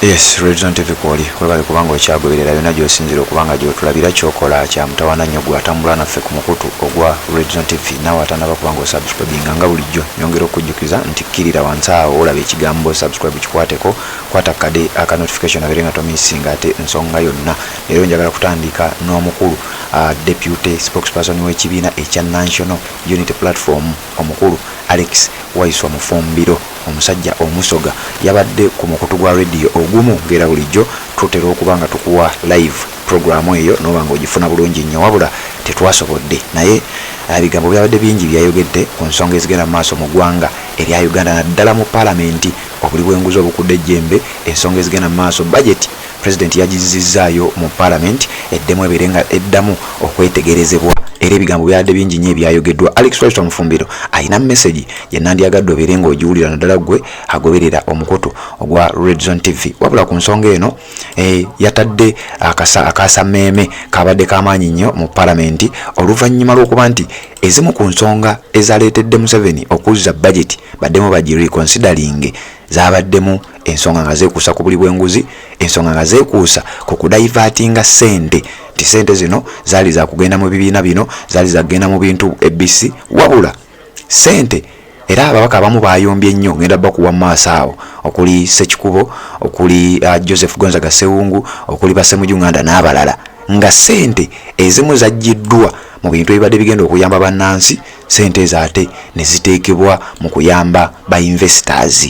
Yes, Region TV kwoli kwebale kubanga okyagoberera byonna gy'osinzira okubanga gy'otulabira kyokola kya mutawana nnyo gw'atambula naffe ku mukutu ogwa Region TV nawe atanaba kubanga osubscribinga nga bulijjo nyongera okujjukiza nti kkirira wansi awo olaba ekigambo subscribe kikwateko kwata kade aka notification abere nga tomisinga ate ensonga yonna. Leero njagala kutandika n'omukulu deputy spokesperson w'ekibiina ekya National Unity Platform omukulu Alex Waiswa Mufumbiro omusajja omusoga yabadde ku mukutu gwa radio ogumu ngera bulijjo tutera okubanga tukuwa live programu eyo nobanga ogifuna bulungi nnyo wabula tetwasobodde naye ebigambo byabadde bingi byayogedde ku nsonga ezigenda mu maaso mu ggwanga erya Uganda naddala mu palamenti obuli bw'enguzi obukudde ejjembe ensonga ezigenda mu maaso budget president yagizizzaayo mu palamenti eddemu ebirenga eddamu okwetegerezebwa era ebigambo byabadde bingi nnyo ebyayogeddwa. Alex Waiswa Mufumbiro alina message ye nandyagadde obeerenga ogiwulira naddala gwe agoberera omukutu ogwa Region TV wabula ku nsonga eno yatadde akasameeme kabadde kamaanyi nnyo mu palamenti oluvannyuma lw'okuba nti ezimu ku nsonga ezaleetedde Museveni okuzza budget baddemu bagireconsidering zabaddemu ensonga nga zeekuusa ku buli bw'enguzi, ensonga nga zeekuusa ku kudivertinga ssente nti ssente zino zaali za kugenda mu bibiina bino zaali za kugenda mu bintu ebbisi wabula ssente era ababaka abamu bayombye nnyo ngenda bakuwa mu maaso awo okuli Ssekikubo okuli Joseph Gonzaga Sewungu okuli Basemujunganda n'abalala nga ssente ezimu zaggiddwa mu bintu ebibadde bigenda okuyamba bannansi ssente ezaate ne ziteekebwa mu kuyamba ba investors.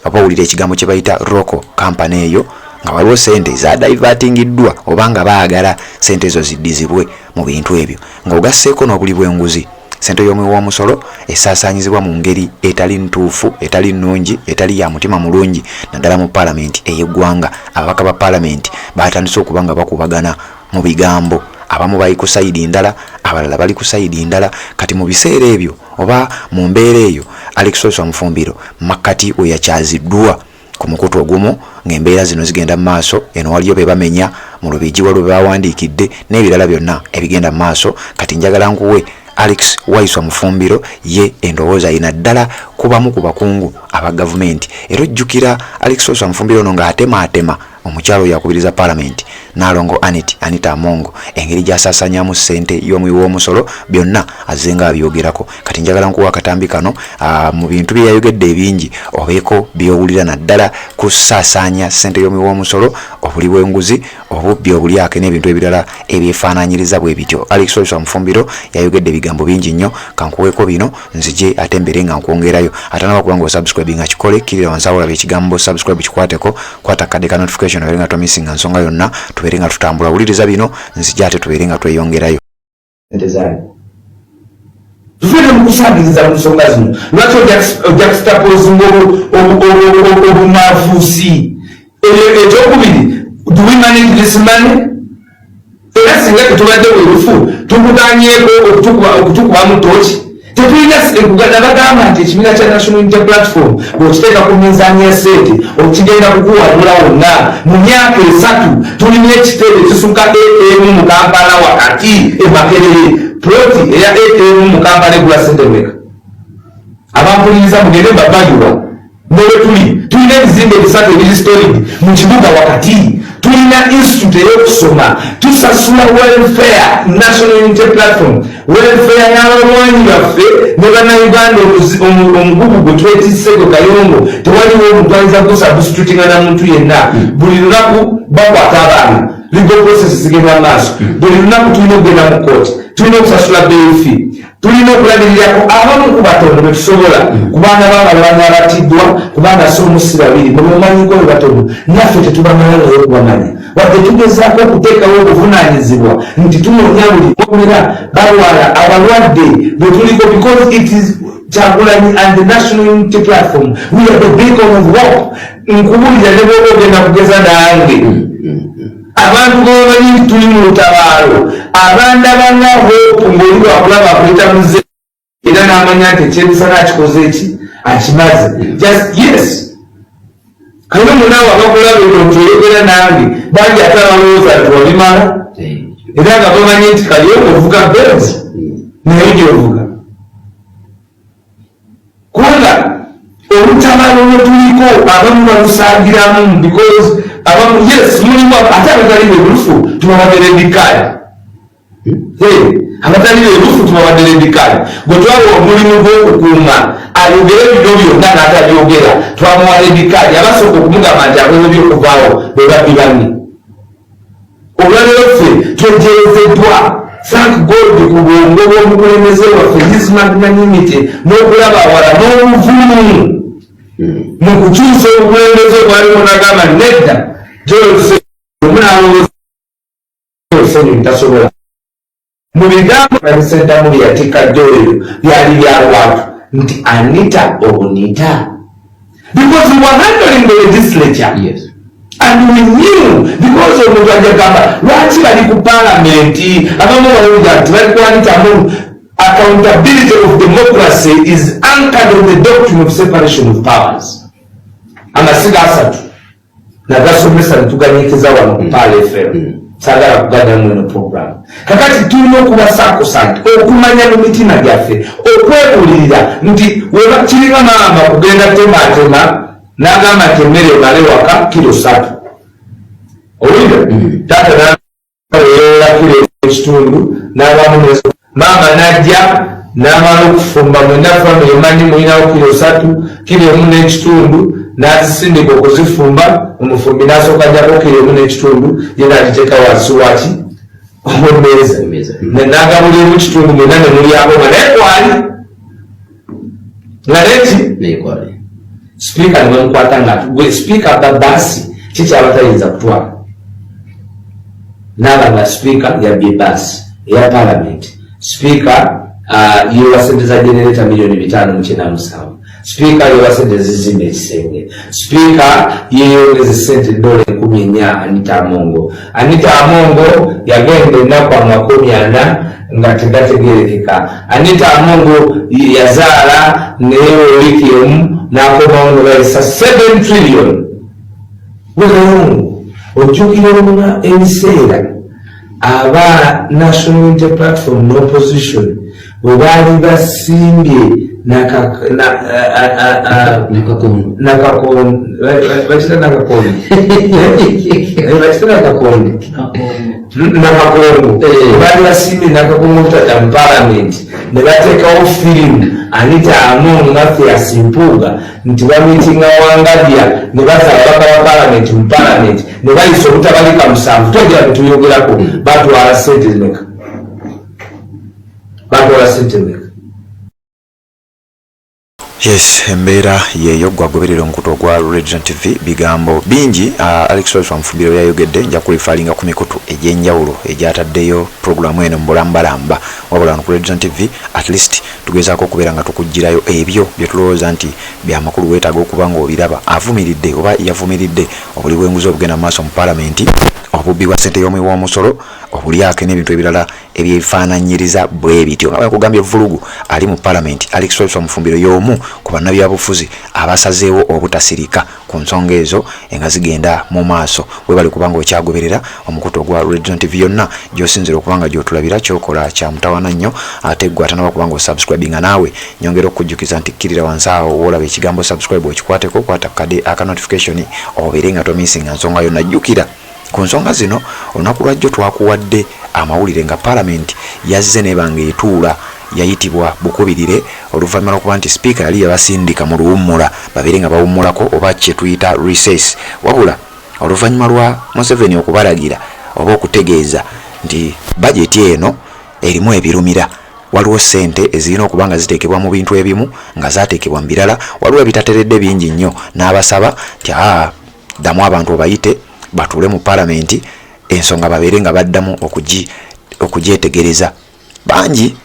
Abawulira ekigambo kye bayita Roko company eyo nga waliwo ssente za divertingiddwa oba nga baagala ssente ezo ziddizibwe mu bintu ebyo nga ogasseeko n'obuli bw'enguzi ssente y'omuwi w'omusolo esaasaanyizibwa mu ngeri etali ntuufu etali nnungi etali ya mutima mulungi naddala mu palamenti ey'eggwanga. Ababaka ba palamenti baatandise okuba nga bakubagana mu bigambo abamu bali ku sayidi ndala abalala bali ku sayidi ndala kati mu biseera ebyo oba mu mbeera eyo Alex Waiswa Mufumbiro makkati we yakyaziddwa ku mukutu ogumu ng'embeera zino zigenda mu maaso eno waliyo be bamenya mu lubijji waliwo be bawandiikidde n'ebirala byonna ebigenda mu maaso kati njagala nkuwe Alex Waiswa Mufumbiro ye endowooza ayina ddala kubamu ku bakungu aba gavumenti era ojjukira Alex Waiswa Mufumbiro ono ng'atema omukyalo yakubiriza palamenti Nalongo Anita Amongo engeri gy'asaasaanyamu ssente y'omuwi w'omusolo byonna azenga abyogerako kati njagala nkuwa akatambi kano mu bintu bye yayogedde ebingi obeeko byowulira naddala kusaasaanya ssente y'omuwi w'omusolo obuli bw'enguzi obubbi obulyake n'ebintu ebirala ebyefaanaanyiriza bwe bityo. Alex Waiswa Mufumbiro yayogedde ebigambo bingi nnyo kankuweeko bino nzije ate mbere nga nkwongerayo atanaba kubanga osubscribe nga kikole kirira wansi awo olaba ekigambo subscribe kikwateko kwata kade ka notification abere nga tomisinga nsonga yonna tubere nga tutambula wuliriza bino nzija ate tubere nga tweyongerayo. Tufere mu kusangiriza mu nsonga zino lwaki ojakusitapozinga obunafuusi ekyokubiri do we manage this money era singa tetubadde werufu tukuganyeeko okutukubamu tooki tetulina ekugana bagamba nti ekibiina kya National Unity Platform bw'okiteeka ku minzaani ya ssente okigenda kukuwalula wonna mu myaka 3 tulina ekitebe ekisukka ATM mu Kampala wakati Makerere ploti eya ATM mu Kampala egula ssente mmeka abampuliriza mugende babajulwa nolwe tulina ebizimbe bisatu ebiri storage mu kibuga wakati tulina institute ey'okusoma tusasula welfare National Unity Platform welfare y'abalwanyi baffe ne bannayuganda omugugu gwe twetisseko Kayongo tewaliwo omuntu ayinza kusubstitutinga na muntu yenna buli lunaku bakwata abaana legal process zigenda maaso buli lunaku tulina okugenda mu kooti tulina okusasula bail fee tulina okulabirirako abamu ku batono bwe tusobola kubanga baabalwanyi abatiddwa kubanga si omusi babiri mubumanyigo bwe batono naffe tetubamalalayo okubamanya wadde tugezaako okuteekawo obuvunaanyizibwa nti tunoonya buli okulira balwala abalwadde bwe tuliko because it is Kyagulanyi and the National Unity Platform we are the beacon of hope. Nkubulira ne bw'oba ogenda kugeza nange abantu b'obamanyi nti tuli mu lutabaalo abandaba nga hope ng'oli lwakulaba akuyita muze era n'amanya nti ekyemisana akikoze eki akimaze just yes kayino munaawe abakulaba ebyo ntoyogera nange bangi ate abalowooza nti wabimala era nga bamanyi nti Kayongo ovuga benzi naye gyovuga kubanga olutabalo lwe tuliko abamu balusangiramu because abamu yes mulimu ate abatali beerufu tubawadde redikaali abatali beerufu tubawadde redikaali bwe twawa omulimu gw'okukuuma ayogere bino byonna n'atabyogera twamuwa redikaali abasooka okumugamba nti akoze byokuvaawo be babbi banne olwaleero ffe twejeezeddwa thank God ku bwongo bw'omukulembeze waffe his magnanimity n'okulaba awala n'obuvumu mu kukyusa obukulembeze bwalimu n'agamba nedda gyolsenyumu tasobola mu bigambo abisentamu byeyatikadde oyo byali byalwatu nti anita obunita because we were handling the legislature. Yes. And we knew because of Mujagamba, lwaki bali ku parliament, abamu balunga nti bali kwanitamu accountability of democracy is anchored on the doctrine of separation of powers. Amasiga asatu nagasomesa nituganyikiza wano ku Pale FM. Sagala kuganya mweno program. Kakati tulina okuba sacrosanct okumanya mu mitima gyaffe okwebulirira nti weba kiringa maama kugenda tematema n'agamba nti emmere emale waka kilo 3 owulira taata nayeera kilo ekitundu n'abamu maama n'ajja n'amala okufumba mwena fami emanyi mulinawo kilo 3 kilo 1 n'ekitundu n'azisindika okuzifumba omufumbi n'asooka ajjako kilo 1 n'ekitundu ye n'agiteeka wansi waki omummeeza n'agabulira ekitundu mwena ne mulyako nga naye kwali nga neki Speaker ni mkwata nga we speaker babasi kikyaba tayinza kutwala n'aba speaker ya bibasi ya parliament speaker yewasendeza generator milioni 5.97 speaker yewasendeza zizimbe ekisenge speaker yeyongeza sente $10,000 Anita Amongo yagenda ennaku 40 nga tegategerekeka. Anita Amongo yazaala naye wiki emu n'akomawo ne bayisa 7 trillion. Weerungu ojjukira oluna ebiseera aba National Unity Platform n'opposition bwe baali basimbye nakakongo baali basimbye nakakongo tata mu parliament ne bateekawo firimu Anita Amongo ngaffe yasimpuuga nti bamitinga Wangadya ne baza ababaka ba parliament mu parliament ne bayisa obutabalika 7 twogera tetuyogerako batwala sente zimeka Yes, embeera yeyo gwagoberera omukutu ogwa Region TV bigambo bingi. Alex Roy Mufubiro yayogedde nja kulifalinga ku mikutu egy'enjawulo egyataddeyo programu eno mu bulambalamba wabula ku Region TV at least tugezaako okubeera nga tukugirayo ebyo bye tulowooza nti byamakulu weetaaga okuba ng'obiraba avumiridde oba yavumiridde obuli bw'enguzi obugenda mu maaso mu palamenti obubbi bwa ssente y'omwe w'omusolo obulyake n'ebintu ebirala ebyefaananyiriza bwe bityo nga bakugambye vulugu ali mu palamenti. Alex Roy Mufubiro y'omu ku bannabyabufuzi abasazeewo obutasirika ku nsonga ezo nga zigenda mu maaso we bali kubanga okyagoberera omukutu ogwa Region TV yonna gy'osinzira okubanga gy'otulabira kyokola kya mutawaana nnyo ate gwe atanaba kubanga osubscribinga naawe nyongera okujjukiza nti kkirira wansi awo woolaba ekigambo subscribe okikwateko kwata kade aka notification obeere nga tomisinga nsonga yonna jjukira ku nsonga zino olunaku lwajjo twakuwadde amawulire nga palamenti yazze nebanga etuula yayitibwa bukubirire oluvannyuma lw'okuba nti speaker yali yabasindika mu luwummula babeere nga bawummulako oba kye tuyita recess wabula oluvannyuma lwa Museveni okubalagira oba okutegeeza nti bajeti eno erimu ebirumira waliwo ssente ezirina okuba nga ziteekebwa mu bintu ebimu nga zaateekebwa mu birala waliwo ebitateredde bingi nnyo n'abasaba nti ddamu abantu obayite batuule mu palamenti ensonga babeere nga baddamu okugyetegereza. Bangi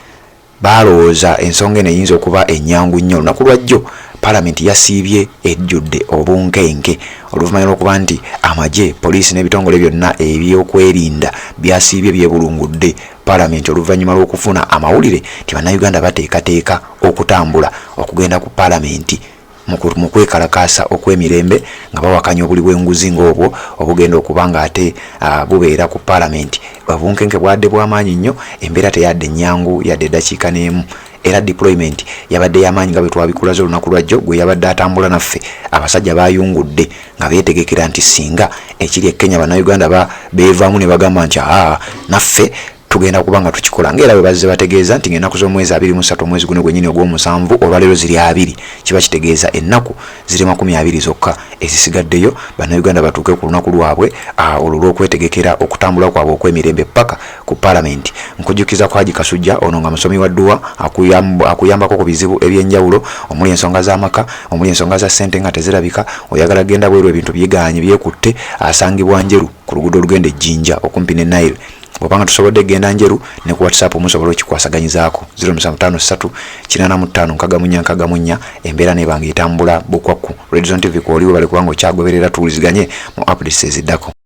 balowooza ensonga eno eyinza okuba ennyangu nnyo. Olunaku lwajjo palamenti yasiibye ejjudde obunkenke oluvannyuma lw'okuba nti amagye poliisi n'ebitongole byonna ebyokwerinda byasiibye byebulungudde palamenti oluvannyuma lw'okufuna amawulire nti bannayuganda bateekateeka okutambula okugenda ku palamenti mu kwekalakaasa okw'emirembe nga bawakanya obuli bw'enguzi ng'obwo obugenda okuba nga ate bubeera ku palamenti. Obunkenke bwadde bw'amaanyi nnyo, embeera teyadde nnyangu yadde eddakiika n'emu era deployment yabadde yamanyi nga bwe twabikulaze olunaku lwajjo gwe yabadde atambula naffe abasajja bayungudde nga beetegekera nti singa ekiri e Kenya bannayuganda beevaamu ne bagamba nti naffe tugenda kubanga tukikola ngera bwe bazze bategeeza nti ennaku z'omwezi 23 omwezi guno gwennyini ogw'omusanvu olwaleero ziri 2 kiba kitegeeza ennaku ziri 20 zokka ezisigaddeyo bannayuganda batuuke ku lunaku lwabwe olwo lw'okwetegekera okutambula kwabwe okw'emirembe paka ku palamenti. Nkujjukiza Haji Kasujja ono nga musomi wa dduwa akuyambako ku bizibu eby'enjawulo omuli ensonga z'amaka omuli ensonga za ssente nga tezirabika oyagala genda bweru ebintu byegaanye byekutte asangibwa Njeru ku luguudo olugenda e Jinja okumpi ne Nile. Bw'obanga tusobodde genda Njeru ne ku WhatsApp musobola okikwasaganyizaako 0753 855 embeera nebanga etambula bukwakku. Radio Zone TV kw'oliwo bali kubanga okyagoberera tuwuliziganye mu updates eziddako.